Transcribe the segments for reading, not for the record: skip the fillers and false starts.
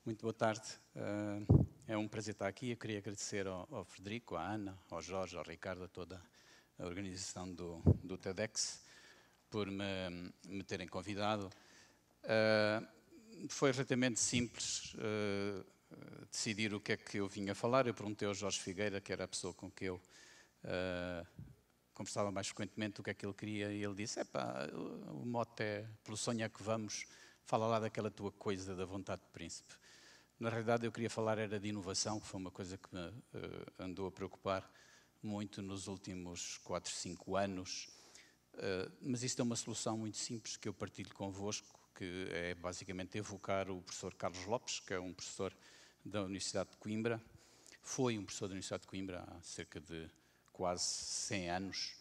Muito boa tarde. É um prazer estar aqui. Eu queria agradecer ao Frederico, à Ana, ao Jorge, ao Ricardo, a toda a organização do TEDx por me terem convidado. Foi relativamente simples decidir o que é que eu vinha falar. Eu perguntei ao Jorge Figueira, que era a pessoa com que eu conversava mais frequentemente, o que é que ele queria, e ele disse: o mote é pelo sonho é que vamos, fala lá daquela tua coisa da vontade de príncipe. Na realidade, eu queria falar era de inovação, que foi uma coisa que me andou a preocupar muito nos últimos 4, 5 anos. Mas isto é uma solução muito simples que eu partilho convosco, que é basicamente evocar o professor Carlos Lopes, que é um professor da Universidade de Coimbra. Foi um professor da Universidade de Coimbra há cerca de quase 100 anos.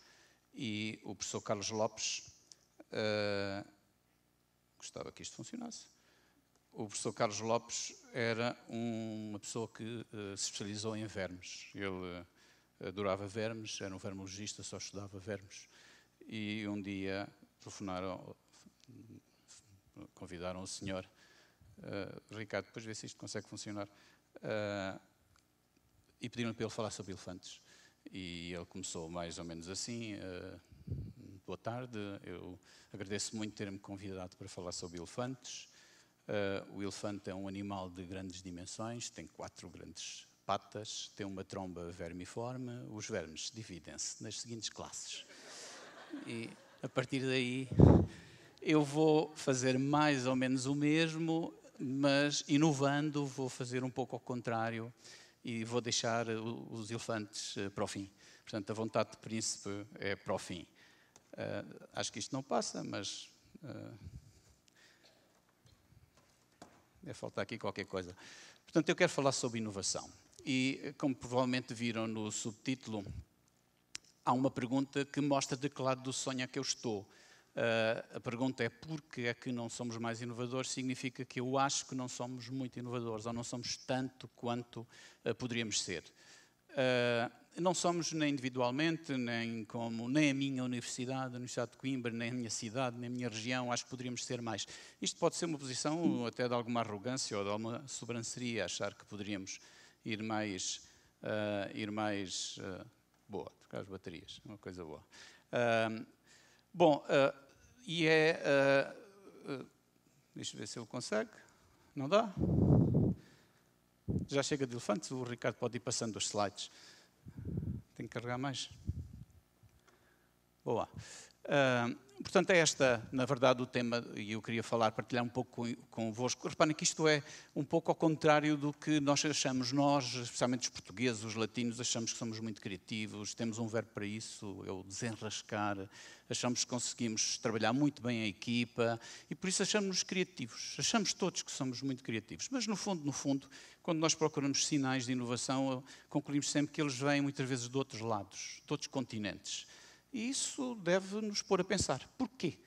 E o professor Carlos Lopes, gostava que isto funcionasse. O professor Carlos Lopes era uma pessoa que se especializou em vermes. Ele adorava vermes, era um vermologista, só estudava vermes. E um dia convidaram o senhor, Ricardo, depois vê se isto consegue funcionar, e pediram para ele falar sobre elefantes. E ele começou mais ou menos assim: boa tarde, eu agradeço muito ter-me convidado para falar sobre elefantes. O elefante é um animal de grandes dimensões, tem 4 grandes patas, tem uma tromba vermiforme. Os vermes dividem-se nas seguintes classes. E a partir daí eu vou fazer mais ou menos o mesmo, mas inovando, vou fazer um pouco ao contrário e vou deixar os elefantes para o fim. Portanto, a vontade de príncipe é para o fim. Acho que isto não passa, mas deve faltar aqui qualquer coisa. Portanto, eu quero falar sobre inovação. E, como provavelmente viram no subtítulo, há uma pergunta que mostra de que lado do sonho é que eu estou. A pergunta é: por que é que não somos mais inovadores? Significa que eu acho que não somos muito inovadores, ou não somos tanto quanto poderíamos ser. Não somos nem individualmente, nem a minha universidade, a Universidade de Coimbra, nem a minha cidade, nem a minha região. Acho que poderíamos ser mais. Isto pode ser uma posição até de alguma arrogância ou de alguma sobranceria, achar que poderíamos ir mais boa, trocar as baterias, uma coisa boa. Deixa eu ver se ele consegue. Não dá? Já chega de elefantes, o Ricardo pode ir passando os slides. Tem que carregar mais. Boa. Portanto, é esta, na verdade, o tema, e eu queria partilhar um pouco convosco. Reparem que isto é um pouco ao contrário do que nós achamos. Nós, especialmente os portugueses, os latinos, achamos que somos muito criativos, temos um verbo para isso, é o desenrascar. Achamos que conseguimos trabalhar muito bem a equipa e por isso achamos-nos criativos. Achamos todos que somos muito criativos. Mas, no fundo, quando nós procuramos sinais de inovação, concluímos sempre que eles vêm muitas vezes de outros lados, de outros continentes. E isso deve nos pôr a pensar. Porquê?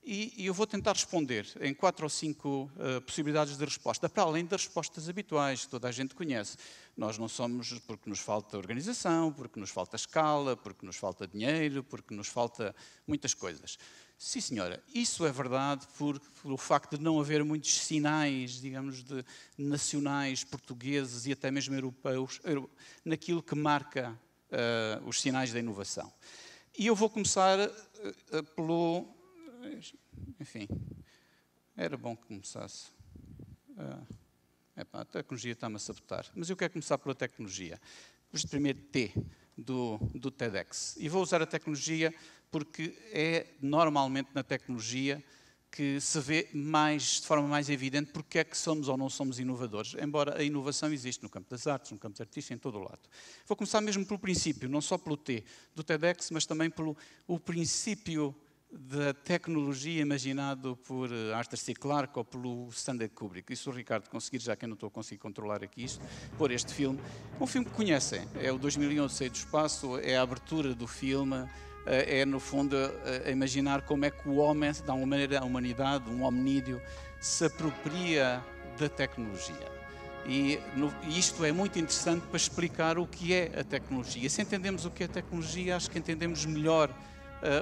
E eu vou tentar responder em 4 ou 5 possibilidades de resposta, para além das respostas habituais que toda a gente conhece. Nós não somos porque nos falta organização, porque nos falta escala, porque nos falta dinheiro, porque nos falta muitas coisas. Sim, senhora, isso é verdade pelo facto de não haver muitos sinais, digamos, nacionais, portugueses e até mesmo europeus, naquilo que marca os sinais da inovação. E eu vou começar pelo... Enfim, era bom que começasse. A tecnologia está-me a sabotar. Mas eu quero começar pela tecnologia. Este primeiro T do TEDx. E vou usar a tecnologia porque é normalmente na tecnologia que se vê de forma mais evidente porque é que somos ou não somos inovadores, embora a inovação existe no campo das artes, no campo dos artistas, em todo o lado. Vou começar mesmo pelo princípio, não só pelo T do TEDx, mas também pelo princípio da tecnologia imaginado por Arthur C. Clarke ou pelo Stanley Kubrick. E se o Ricardo conseguir, já que eu não estou a conseguir controlar aqui isto, pôr este filme, um filme que conhecem, é o 2001 Odisseia do Espaço, é a abertura do filme, é no fundo a imaginar como é que o homem, de alguma maneira a humanidade, um hominídeo, se apropria da tecnologia. E isto é muito interessante para explicar o que é a tecnologia. Se entendemos o que é a tecnologia, acho que entendemos melhor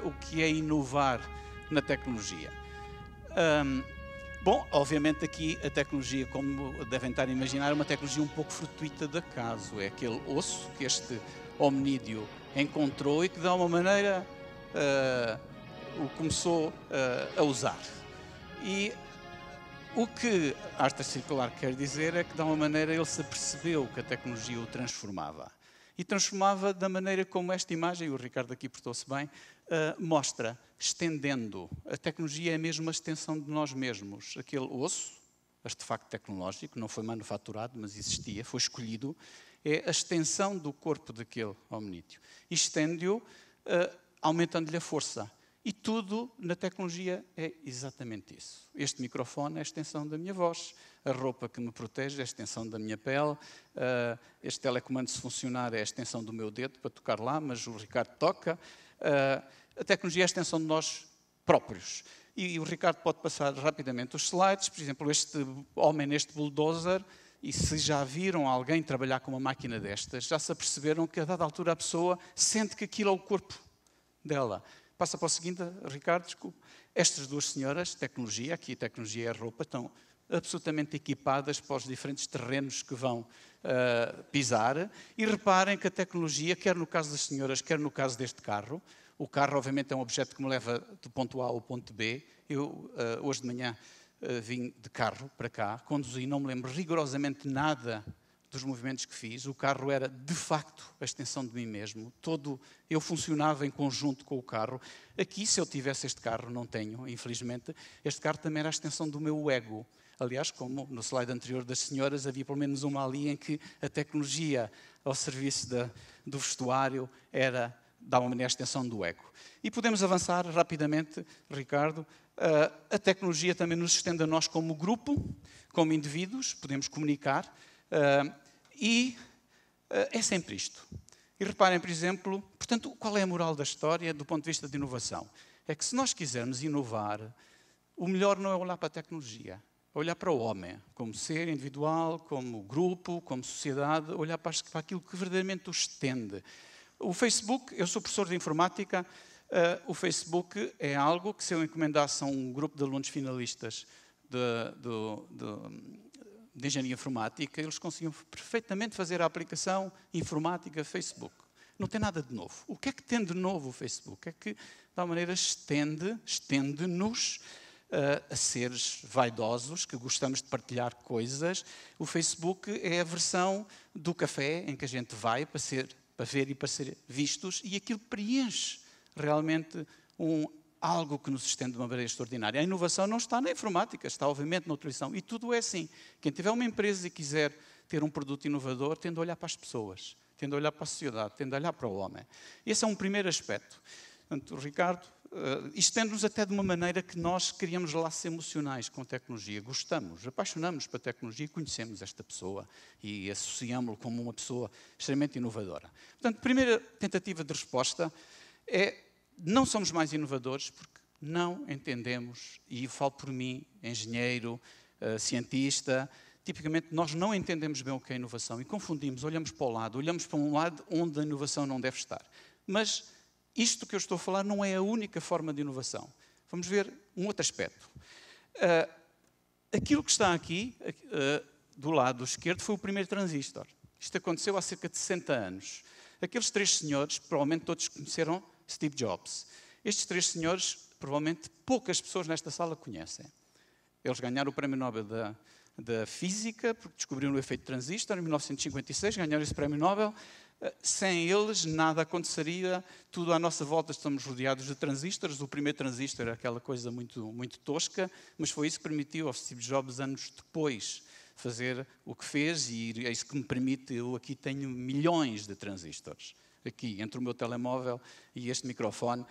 o que é inovar na tecnologia. Bom, obviamente aqui a tecnologia, como devem estar a imaginar, é uma tecnologia um pouco fortuita de acaso. É aquele osso que este hominídeo encontrou e que de alguma maneira o começou a usar. E o que a arte circular quer dizer é que de alguma maneira ele se apercebeu que a tecnologia o transformava. E transformava da maneira como esta imagem, e o Ricardo aqui portou-se bem, mostra, estendendo. A tecnologia é mesmo uma extensão de nós mesmos. Aquele osso, artefacto tecnológico, não foi manufaturado, mas existia, foi escolhido, é a extensão do corpo daquele hominídeo. E estende-o, aumentando-lhe a força. E tudo na tecnologia é exatamente isso. Este microfone é a extensão da minha voz, a roupa que me protege é a extensão da minha pele, este telecomando, se funcionar, é a extensão do meu dedo para tocar lá, mas o Ricardo toca. A tecnologia é a extensão de nós próprios. E o Ricardo pode passar rapidamente os slides. Por exemplo, este homem neste bulldozer, e se já viram alguém trabalhar com uma máquina destas, já se aperceberam que a dada altura a pessoa sente que aquilo é o corpo dela. Passa para o seguinte, Ricardo, desculpe. Estas duas senhoras, tecnologia, aqui a tecnologia é a roupa, estão absolutamente equipadas para os diferentes terrenos que vão pisar. E reparem que a tecnologia, quer no caso das senhoras, quer no caso deste carro, o carro obviamente é um objeto que me leva do ponto A ao ponto B. Eu hoje de manhã vim de carro para cá, conduzi, não me lembro rigorosamente nada dos movimentos que fiz. O carro era, de facto, a extensão de mim mesmo. Eu funcionava em conjunto com o carro. Aqui, se eu tivesse este carro, não tenho, infelizmente, este carro também era a extensão do meu ego. Aliás, como no slide anterior das senhoras, havia pelo menos uma ali em que a tecnologia ao serviço do vestuário era, de alguma maneira, a extensão do ego. E podemos avançar rapidamente, Ricardo. A tecnologia também nos estende a nós como grupo, como indivíduos, podemos comunicar. E é sempre isto. E reparem, por exemplo, portanto, qual é a moral da história do ponto de vista de inovação? É que se nós quisermos inovar, o melhor não é olhar para a tecnologia, é olhar para o homem, como ser individual, como grupo, como sociedade, olhar para aquilo que verdadeiramente o estende. O Facebook, eu sou professor de informática, o Facebook é algo que, se eu encomendasse a um grupo de alunos finalistas de engenharia informática, eles conseguiam perfeitamente fazer a aplicação informática Facebook. Não tem nada de novo. O que é que tem de novo o Facebook? É que, de alguma maneira, estende-nos a seres vaidosos, que gostamos de partilhar coisas. O Facebook é a versão do café em que a gente vai para ver e para ser vistos, e aquilo preenche realmente algo que nos estende de uma maneira extraordinária. A inovação não está na informática, está obviamente na utilização. E tudo é assim. Quem tiver uma empresa e quiser ter um produto inovador, tem de olhar para as pessoas, tem de olhar para a sociedade, tem de olhar para o homem. Esse é um primeiro aspecto. Portanto, Ricardo, estende-nos até de uma maneira que nós criamos laços emocionais com a tecnologia. Gostamos, apaixonamos pela tecnologia e conhecemos esta pessoa e associamos-lo como uma pessoa extremamente inovadora. Portanto, a primeira tentativa de resposta é: não somos mais inovadores porque não entendemos, e eu falo por mim, engenheiro, cientista, tipicamente nós não entendemos bem o que é inovação e confundimos, olhamos para o lado, olhamos para um lado onde a inovação não deve estar. Mas isto que eu estou a falar não é a única forma de inovação. Vamos ver um outro aspecto. Aquilo que está aqui, do lado esquerdo, foi o primeiro transistor. Isto aconteceu há cerca de 60 anos. Aqueles três senhores, provavelmente todos conheceram Steve Jobs. Estes três senhores, provavelmente poucas pessoas nesta sala conhecem. Eles ganharam o Prémio Nobel da Física, porque descobriram o efeito transistor, em 1956, ganharam esse Prémio Nobel. Sem eles, nada aconteceria, tudo à nossa volta estamos rodeados de transistores. O primeiro transistor era aquela coisa muito, muito tosca, mas foi isso que permitiu ao Steve Jobs, anos depois, fazer o que fez, e é isso que me permite, eu aqui tenho milhões de transistores, aqui, entre o meu telemóvel e este microfone.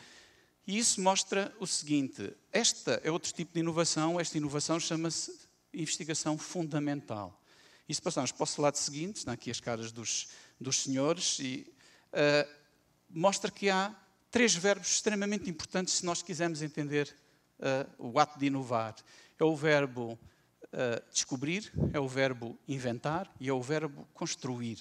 E isso mostra o seguinte: esta é outro tipo de inovação, esta inovação chama-se investigação fundamental. E se passarmos para o slide seguinte, estão aqui as caras dos senhores, e mostra que há três verbos extremamente importantes se nós quisermos entender o ato de inovar. É o verbo descobrir, é o verbo inventar e é o verbo construir.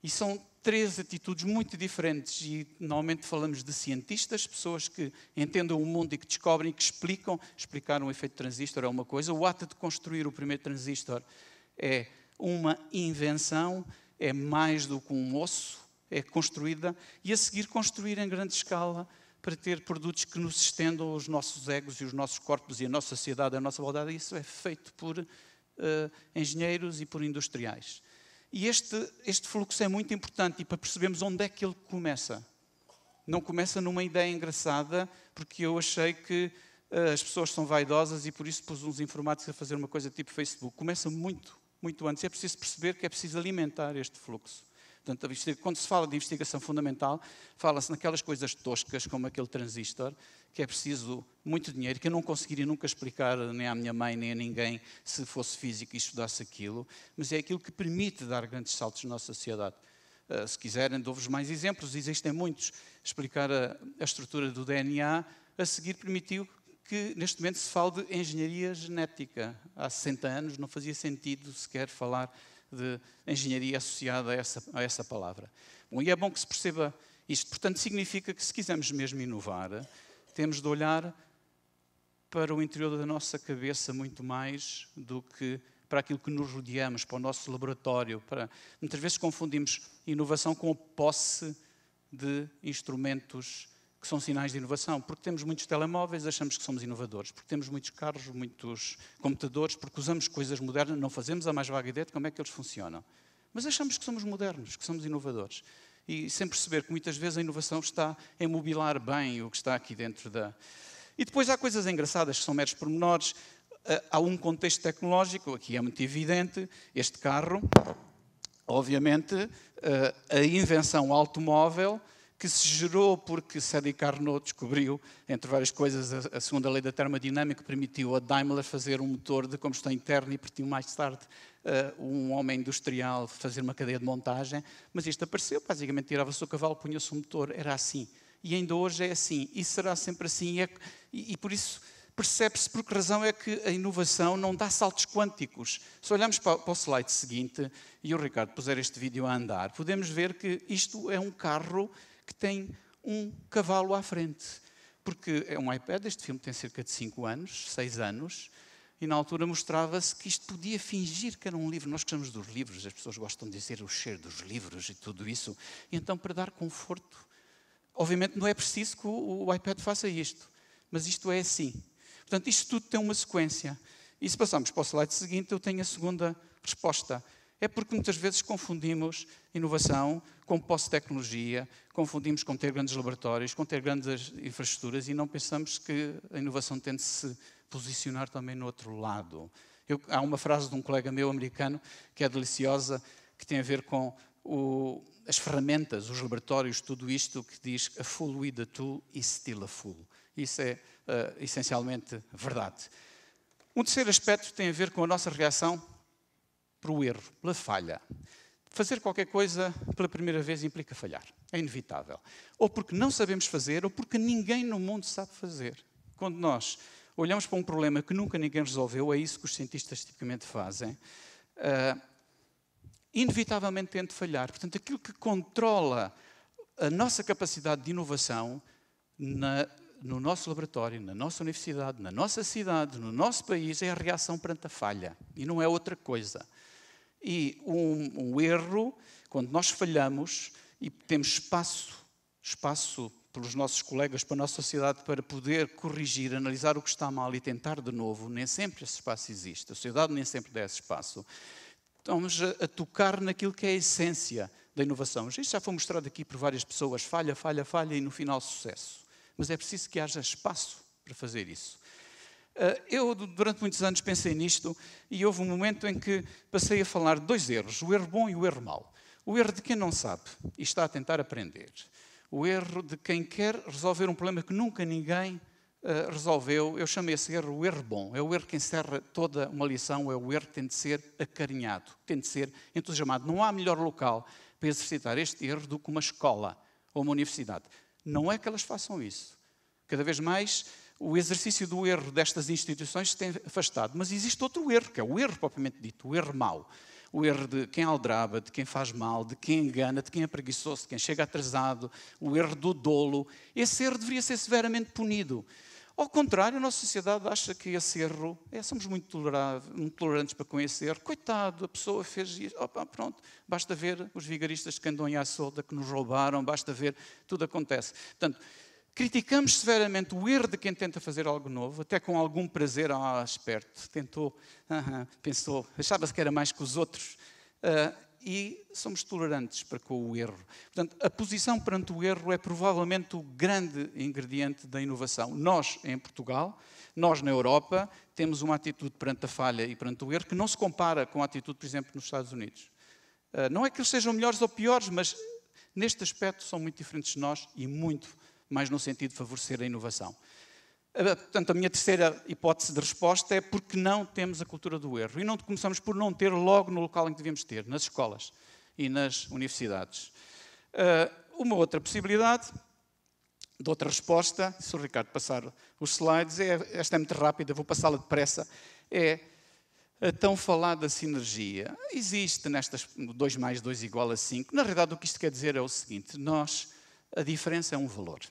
E são três atitudes muito diferentes e normalmente falamos de cientistas, pessoas que entendem o mundo e que descobrem e que explicam. Explicar um efeito transistor é uma coisa, o ato de construir o primeiro transistor é uma invenção, é mais do que um osso, é construída, e a seguir construir em grande escala para ter produtos que nos estendam os nossos egos e os nossos corpos e a nossa sociedade, a nossa maldade. Isso é feito por engenheiros e por industriais. E este fluxo é muito importante e para percebermos onde é que ele começa. Não começa numa ideia engraçada, porque eu achei que as pessoas são vaidosas e por isso pus uns informáticos a fazer uma coisa tipo Facebook. Começa muito, muito antes. É preciso perceber que é preciso alimentar este fluxo. Portanto, quando se fala de investigação fundamental, fala-se naquelas coisas toscas, como aquele transistor, que é preciso muito dinheiro, que eu não conseguiria nunca explicar nem à minha mãe, nem a ninguém, se fosse físico e estudasse aquilo, mas é aquilo que permite dar grandes saltos na nossa sociedade. Se quiserem, dou-vos mais exemplos, existem muitos. Explicar a estrutura do DNA, a seguir permitiu que neste momento se fale de engenharia genética. Há 60 anos não fazia sentido sequer falar de engenharia associada a essa palavra. Bom, e é bom que se perceba isto. Portanto, significa que se quisermos mesmo inovar, temos de olhar para o interior da nossa cabeça muito mais do que para aquilo que nos rodeamos, para o nosso laboratório. Muitas vezes confundimos inovação com a posse de instrumentos que são sinais de inovação. Porque temos muitos telemóveis, achamos que somos inovadores. Porque temos muitos carros, muitos computadores, porque usamos coisas modernas, não fazemos a mais vaga ideia de como é que eles funcionam. Mas achamos que somos modernos, que somos inovadores. E sem perceber que muitas vezes a inovação está em mobilar bem o que está aqui dentro da... E depois há coisas engraçadas que são meros pormenores. Há um contexto tecnológico, aqui é muito evidente, este carro, obviamente, a invenção automóvel que se gerou porque Sadi Carnot descobriu, entre várias coisas, a segunda lei da termodinâmica, permitiu a Daimler fazer um motor de combustão interna e permitiu mais tarde um homem industrial fazer uma cadeia de montagem. Mas isto apareceu, basicamente tirava-se o cavalo, punha-se o motor, era assim. E ainda hoje é assim, e será sempre assim. E por isso percebe-se por que razão é que a inovação não dá saltos quânticos. Se olharmos para o slide seguinte, e o Ricardo puser este vídeo a andar, podemos ver que isto é um carro que tem um cavalo à frente. Porque é um iPad, este filme tem cerca de 5 anos, 6 anos, e na altura mostrava-se que isto podia fingir que era um livro. Nós gostamos dos livros, as pessoas gostam de dizer o cheiro dos livros e tudo isso. E então, para dar conforto, obviamente não é preciso que o iPad faça isto, mas isto é assim. Portanto, isto tudo tem uma sequência. E se passarmos para o slide seguinte, eu tenho a segunda resposta. É porque muitas vezes confundimos inovação com posse de tecnologia, confundimos com ter grandes laboratórios, com ter grandes infraestruturas e não pensamos que a inovação tem de se posicionar também no outro lado. Há uma frase de um colega meu americano que é deliciosa, que tem a ver com as ferramentas, os laboratórios, tudo isto, que diz a fool with a tool is still a fool. Isso é essencialmente verdade. Um terceiro aspecto tem a ver com a nossa reação para o erro, pela falha. Fazer qualquer coisa pela primeira vez implica falhar. É inevitável. Ou porque não sabemos fazer, ou porque ninguém no mundo sabe fazer. Quando nós olhamos para um problema que nunca ninguém resolveu, é isso que os cientistas tipicamente fazem, inevitavelmente têm de falhar. Portanto, aquilo que controla a nossa capacidade de inovação no nosso laboratório, na nossa universidade, na nossa cidade, no nosso país, é a reação perante a falha. E não é outra coisa. E um erro, quando nós falhamos e temos espaço pelos nossos colegas, para a nossa sociedade, para poder corrigir, analisar o que está mal e tentar de novo, nem sempre esse espaço existe. A sociedade nem sempre dá esse espaço. Estamos a tocar naquilo que é a essência da inovação. Isto já foi mostrado aqui por várias pessoas. Falha, falha, falha e no final sucesso. Mas é preciso que haja espaço para fazer isso. Eu, durante muitos anos, pensei nisto e houve um momento em que passei a falar de 2 erros, o erro bom e o erro mau. O erro de quem não sabe e está a tentar aprender. O erro de quem quer resolver um problema que nunca ninguém resolveu. Eu chamo esse erro o erro bom. É o erro que encerra toda uma lição, é o erro que tem de ser acarinhado, tem de ser entusiasmado. Não há melhor local para exercitar este erro do que uma escola ou uma universidade. Não é que elas façam isso. Cada vez mais o exercício do erro destas instituições se tem afastado. Mas existe outro erro, que é o erro propriamente dito, o erro mau. O erro de quem aldraba, de quem faz mal, de quem engana, de quem é preguiçoso, de quem chega atrasado, o erro do dolo. Esse erro deveria ser severamente punido. Ao contrário, a nossa sociedade acha que esse erro, somos muito tolerantes para com esse erro. Coitado, a pessoa fez isso, opa, pronto, basta ver os vigaristas que andam aí à solta, que nos roubaram, basta ver, tudo acontece. Portanto, criticamos severamente o erro de quem tenta fazer algo novo, até com algum prazer, esperto, tentou, pensou, achava-se que era mais que os outros, e somos tolerantes para com o erro. Portanto, a posição perante o erro é provavelmente o grande ingrediente da inovação. Nós, em Portugal, nós na Europa, temos uma atitude perante a falha e perante o erro que não se compara com a atitude, por exemplo, nos Estados Unidos. Não é que eles sejam melhores ou piores, mas neste aspecto são muito diferentes de nós e muito mais no sentido de favorecer a inovação. Portanto, a minha terceira hipótese de resposta é porque não temos a cultura do erro. E não começamos por não ter logo no local em que devíamos ter, nas escolas e nas universidades. Uma outra possibilidade, de outra resposta, se o Ricardo passar os slides, esta é muito rápida, vou passá-la depressa, é a tão falada sinergia. Existe nestas 2 mais 2 igual a 5. Na realidade, o que isto quer dizer é o seguinte, a diferença é um valor.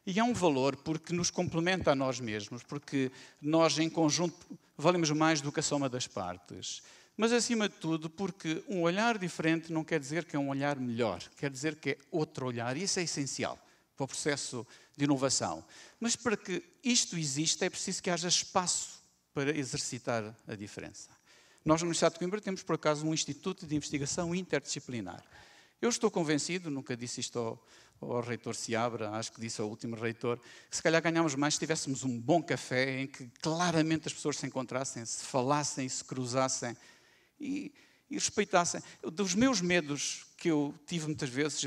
E é um valor porque nos complementa a nós mesmos, porque nós em conjunto valemos mais do que a soma das partes. Mas acima de tudo porque um olhar diferente não quer dizer que é um olhar melhor, quer dizer que é outro olhar. E isso é essencial para o processo de inovação. Mas para que isto exista é preciso que haja espaço para exercitar a diferença. Nós na Universidade de Coimbra temos por acaso um instituto de investigação interdisciplinar. Eu estou convencido, nunca disse isto ao reitor Seabra, acho que disse ao último reitor, que se calhar ganhámos mais se tivéssemos um bom café em que claramente as pessoas se encontrassem, se falassem, se cruzassem e respeitassem. Dos meus medos que eu tive muitas vezes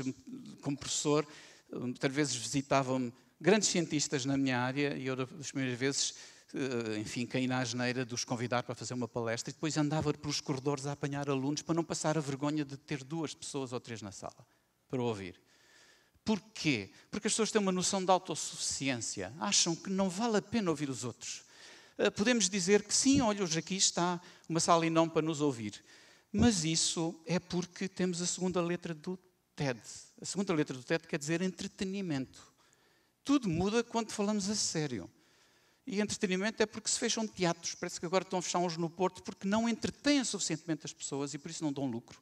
como professor, muitas vezes visitavam-me grandes cientistas na minha área e eu das primeiras vezes, enfim, caí na asneira de os convidar para fazer uma palestra e depois andava pelos corredores a apanhar alunos para não passar a vergonha de ter 2 pessoas ou 3 na sala para ouvir. Porquê? Porque as pessoas têm uma noção de autossuficiência. Acham que não vale a pena ouvir os outros. Podemos dizer que sim, olha, hoje aqui está uma sala enorme para nos ouvir. Mas isso é porque temos a segunda letra do TED. A segunda letra do TED quer dizer entretenimento. Tudo muda quando falamos a sério. E entretenimento é porque se fecham teatros. Parece que agora estão a fechar uns no Porto porque não entretêm suficientemente as pessoas e por isso não dão lucro.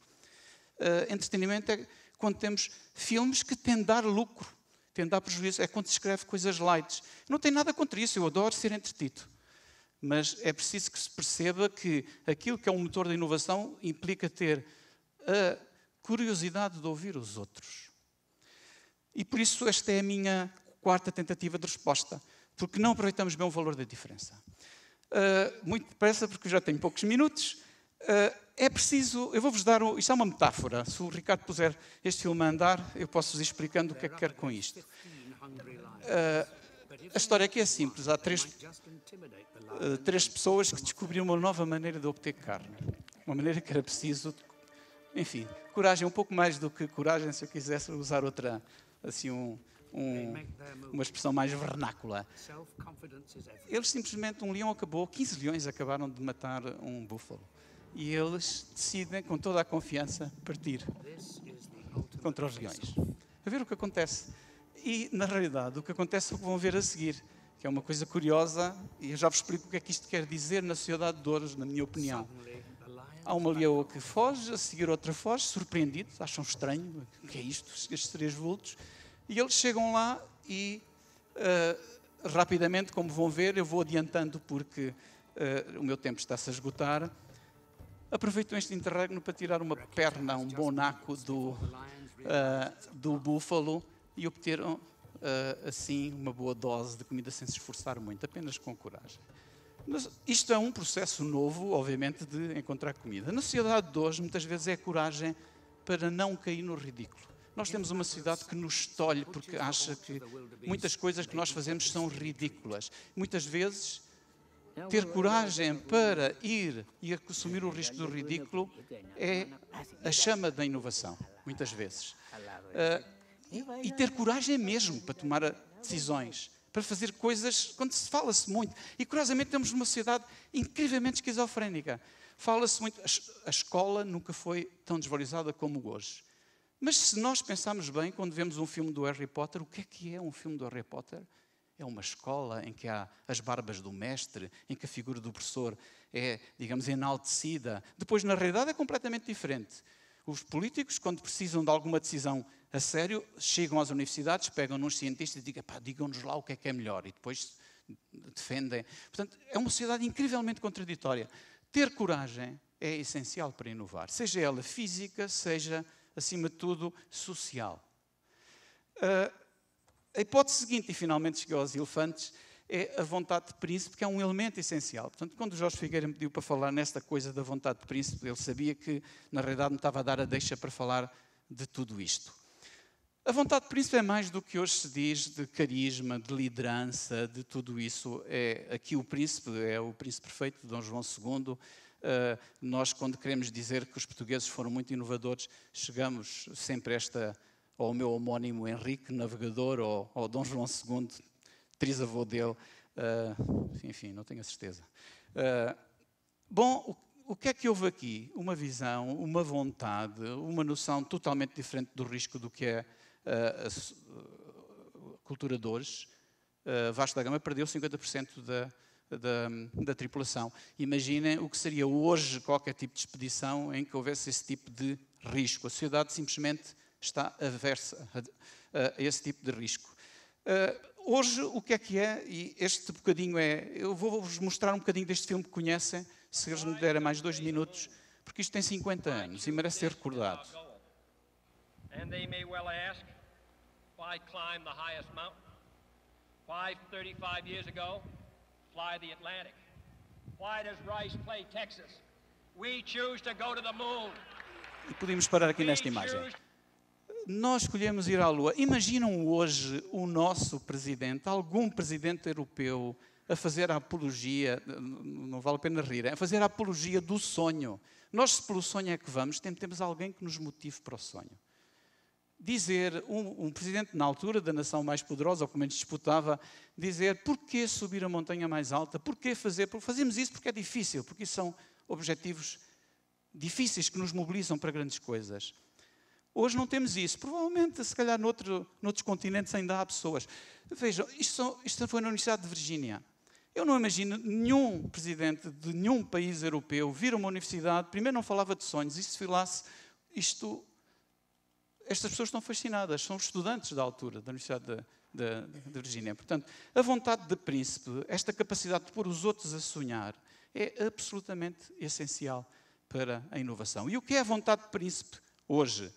Entretenimento é quando temos filmes que têm de dar lucro, têm de dar prejuízo. É quando se escreve coisas light. Não tem nada contra isso, eu adoro ser entretido. Mas é preciso que se perceba que aquilo que é um motor da inovação implica ter a curiosidade de ouvir os outros. E por isso esta é a minha 4ª tentativa de resposta. Porque não aproveitamos bem o valor da diferença. Muito depressa, porque eu já tenho poucos minutos. É preciso, eu vou-vos dar, isto é uma metáfora. Se o Ricardo puser este filme a andar, eu posso-vos ir explicando o que é que quero com isto. A história aqui é simples. Há 3 pessoas que descobriram uma nova maneira de obter carne. Uma maneira que era preciso, enfim, coragem, um pouco mais do que coragem, se eu quisesse usar outra, assim, uma expressão mais vernácula. Eles simplesmente, um leão acabou, 15 leões acabaram de matar um búfalo. E eles decidem, com toda a confiança, partir contra os leões. A ver o que acontece. E, na realidade, o que acontece é o que vão ver a seguir, que é uma coisa curiosa, e eu já vos explico o que é que isto quer dizer na sociedade de hoje, na minha opinião. Há uma leoa que foge, a seguir outra foge, surpreendidos, acham estranho, o que é isto, estes 3 vultos. E eles chegam lá e, rapidamente, como vão ver, eu vou adiantando porque o meu tempo está-se a esgotar, aproveitam este interregno para tirar uma perna, um bom naco do búfalo e obteram, assim, uma boa dose de comida sem se esforçar muito, apenas com coragem. Mas isto é um processo novo, obviamente, de encontrar comida. Na sociedade de hoje, muitas vezes é a coragem para não cair no ridículo. Nós temos uma sociedade que nos estolhe porque acha que muitas coisas que nós fazemos são ridículas. Muitas vezes, ter coragem para ir e assumir o risco do ridículo é a chama da inovação, muitas vezes. E ter coragem mesmo para tomar decisões, para fazer coisas quando se fala-se muito. E, curiosamente, temos uma sociedade incrivelmente esquizofrénica. Fala-se muito, a escola nunca foi tão desvalorizada como hoje. Mas se nós pensarmos bem, quando vemos um filme do Harry Potter, o que é um filme do Harry Potter? É uma escola em que há as barbas do mestre, em que a figura do professor é, digamos, enaltecida. Depois, na realidade, é completamente diferente. Os políticos, quando precisam de alguma decisão a sério, chegam às universidades, pegam nos cientistas e digam, digam-nos lá o que é melhor. E depois defendem. Portanto, é uma sociedade incrivelmente contraditória. Ter coragem é essencial para inovar, seja ela física, seja, acima de tudo, social. A hipótese seguinte, e finalmente cheguei aos elefantes, é a vontade de príncipe, que é um elemento essencial. Portanto, quando o Jorge Figueira me pediu para falar nesta coisa da vontade de príncipe, ele sabia que, na realidade, me estava a dar a deixa para falar de tudo isto. A vontade de príncipe é mais do que hoje se diz de carisma, de liderança, de tudo isso. Aqui o príncipe é o príncipe perfeito, Dom João II. Nós, quando queremos dizer que os portugueses foram muito inovadores, chegamos sempre ao meu homónimo Henrique, navegador, ou ao Dom João II, trisavô dele. Enfim, não tenho a certeza. Bom, o que é que houve aqui? Uma visão, uma vontade, uma noção totalmente diferente do risco do que é a cultura de hoje. Vasco da Gama perdeu 50% da tripulação. Imaginem o que seria hoje qualquer tipo de expedição em que houvesse esse tipo de risco. A sociedade simplesmente está aversa a esse tipo de risco. Hoje, o que é, e este bocadinho eu vou-vos mostrar um bocadinho deste filme que conhecem, se eles me derem mais 2 minutos, porque isto tem 50 anos e merece ser recordado. And they may well ask, why climb the highest mountain? Why 35 years ago fly the Atlantic? Why does Rice play Texas? We choose to go to the moon. E podemos parar aqui nesta imagem. Nós escolhemos ir à Lua. Imaginam hoje o nosso presidente, algum presidente europeu, a fazer a apologia, não vale a pena rir, a fazer a apologia do sonho. Nós, se pelo sonho é que vamos, temos alguém que nos motive para o sonho. Dizer, um presidente na altura da nação mais poderosa, ou pelo menos disputava, dizer, porquê subir a montanha mais alta? Porquê fazer? Porque fazemos isso porque é difícil, porque isso são objetivos difíceis que nos mobilizam para grandes coisas. Hoje não temos isso. Provavelmente, se calhar, noutros continentes ainda há pessoas. Vejam, isto foi na Universidade de Virgínia. Eu não imagino nenhum presidente de nenhum país europeu vir a uma universidade, primeiro não falava de sonhos, e se falasse estas pessoas estão fascinadas, são os estudantes da altura da Universidade de Virgínia. Portanto, a vontade de príncipe, esta capacidade de pôr os outros a sonhar, é absolutamente essencial para a inovação. E o que é a vontade de príncipe hoje?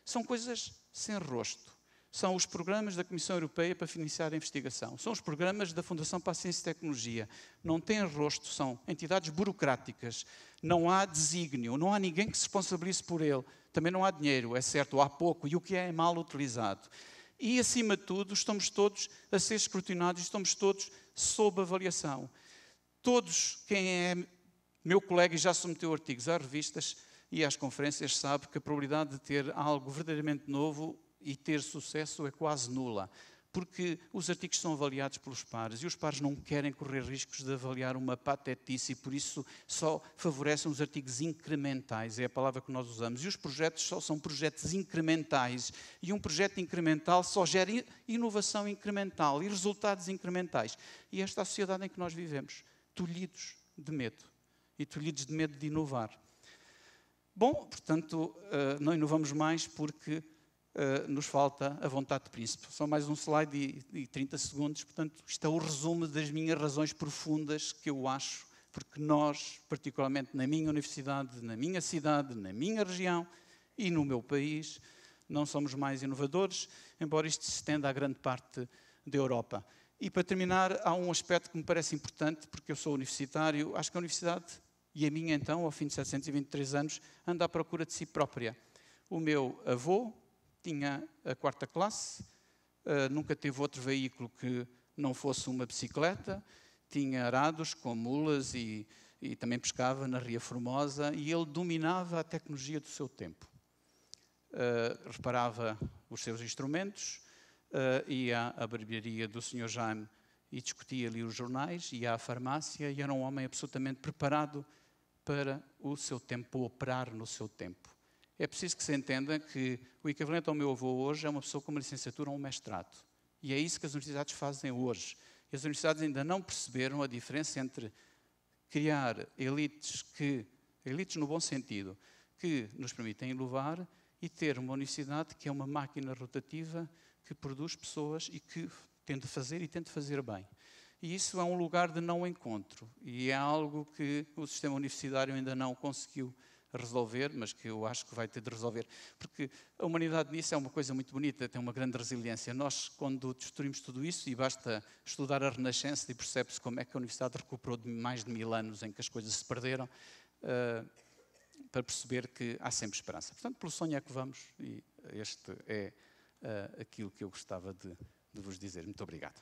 São coisas sem rosto. São os programas da Comissão Europeia para financiar a investigação. São os programas da Fundação para a Ciência e Tecnologia. Não têm rosto, são entidades burocráticas. Não há desígnio, não há ninguém que se responsabilize por ele. Também não há dinheiro, é certo, ou há pouco, e o que é mal utilizado. E, acima de tudo, estamos todos a ser escrutinados, estamos todos sob avaliação. Todos, quem é meu colega e já submeteu artigos às revistas e às conferências, sabe que a probabilidade de ter algo verdadeiramente novo e ter sucesso é quase nula, porque os artigos são avaliados pelos pares e os pares não querem correr riscos de avaliar uma patetice e por isso só favorecem os artigos incrementais, é a palavra que nós usamos, e os projetos só são projetos incrementais e um projeto incremental só gera inovação incremental e resultados incrementais. E esta é a sociedade em que nós vivemos, tolhidos de medo e tolhidos de medo de inovar. Bom, portanto, não inovamos mais porque nos falta a vontade de príncipe. Só mais um slide e 30 segundos. Portanto, isto é o resumo das minhas razões profundas que eu acho, porque nós, particularmente na minha universidade, na minha cidade, na minha região e no meu país, não somos mais inovadores, embora isto se estenda à grande parte da Europa. E para terminar, há um aspecto que me parece importante, porque eu sou universitário, acho que a universidade, e a minha então, ao fim de 723 anos, anda à procura de si própria. O meu avô tinha a 4ª classe, nunca teve outro veículo que não fosse uma bicicleta, tinha arados com mulas e também pescava na Ria Formosa e ele dominava a tecnologia do seu tempo. Reparava os seus instrumentos, ia à barbearia do Sr. Jaime e discutia ali os jornais, ia à farmácia e era um homem absolutamente preparado para o seu tempo, para operar no seu tempo. É preciso que se entenda que o equivalente ao meu avô hoje é uma pessoa com uma licenciatura ou um mestrado. E é isso que as universidades fazem hoje. E as universidades ainda não perceberam a diferença entre criar elites no bom sentido, que nos permitem inovar, e ter uma universidade que é uma máquina rotativa que produz pessoas e que tenta fazer bem. E isso é um lugar de não encontro. E é algo que o sistema universitário ainda não conseguiu resolver, mas que eu acho que vai ter de resolver. Porque a humanidade nisso é uma coisa muito bonita, tem uma grande resiliência. Nós, quando destruímos tudo isso, e basta estudar a Renascença e percebe-se como é que a universidade recuperou de mais de 1000 anos em que as coisas se perderam, para perceber que há sempre esperança. Portanto, pelo sonho é que vamos, e este é aquilo que eu gostava de vos dizer. Muito obrigado.